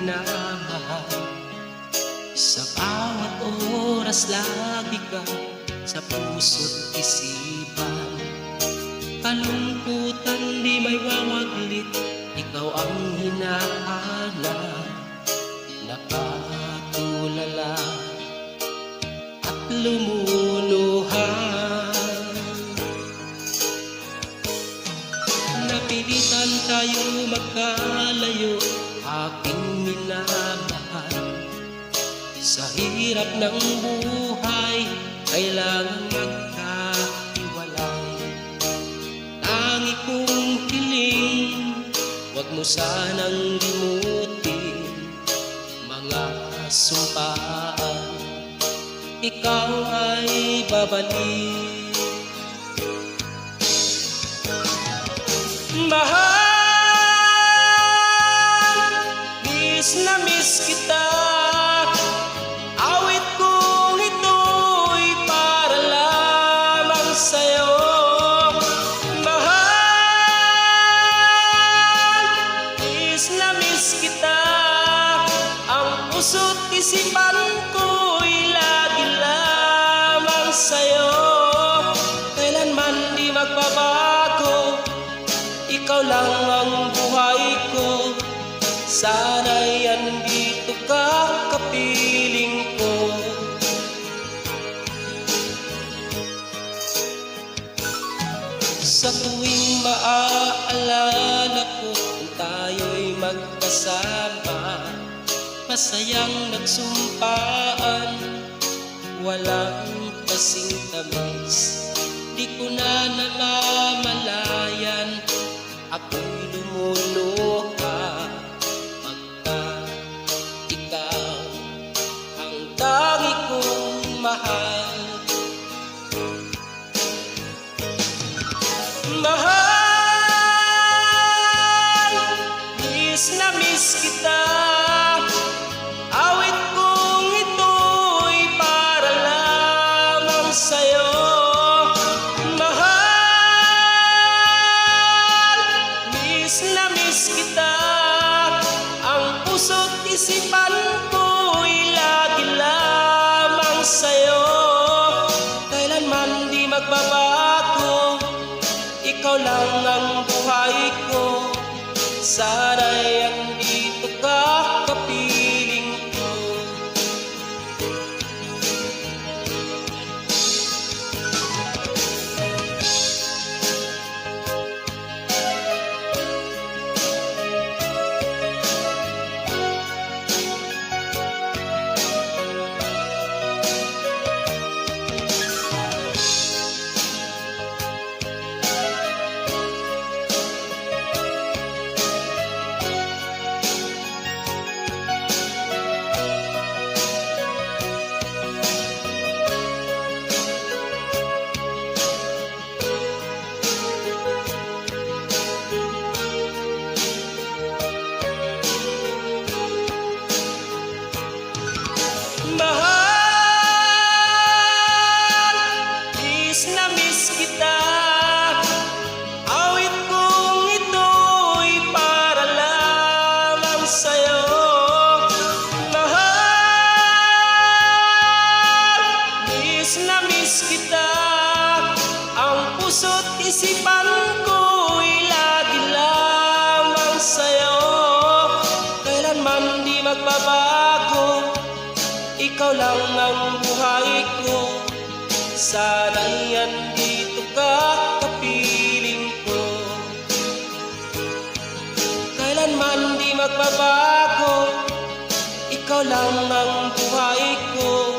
minamahal. Sa bawat oras lagi ka sa puso't isipan. Kalungkutan di may wawaglit, ikaw ang hinahanap. Nakatulala at lumuluhan. Napilitan tayo magkalayo, aking minamahal. Sa hirap ng buhay, kailangan magkahiwalay. Tangi kong hiling, huwag mo sanang limutin mga sumpaan, ikaw ay babalik. Mahal, miss na miss kita. Awit kong ito'y para lamang sa'yo. Mahal, miss na miss kita. Ang puso't isipan ko'y lagi lamang sa'yo. Kailanman di magbabago, ikaw lang ang buhay ko. Sana'y andito ka, kapiling ko. Sa tuwing maaalala ko kung tayo'y magkasama, masayang nagsumpaan, walang kasing tamis. Di ko na namamalayan, ako'y lumuluha pagka ikaw ang tangi kong mahal. Mahal, miss na miss kita. Awit kong ito'y para lamang sa'yo. Na miss kita. Ang puso't isipan ko'y lagi lamang sa'yo. Kailanman di magbabago, ikaw lang ang buhay ko. Sana'y andito ka, kapiling ko. Mahal, miss na miss kita. Awit kong ito'y para lamang sa'yo. Mahal, miss na miss kita. Ang puso't isipan ko'y lagi lamang sa'yo. Kailanman di magbabago, ikaw lang ang buhay ko. Sana'y andito ka, kapiling ko. Kailanman di magbabago, ikaw lang ang buhay ko.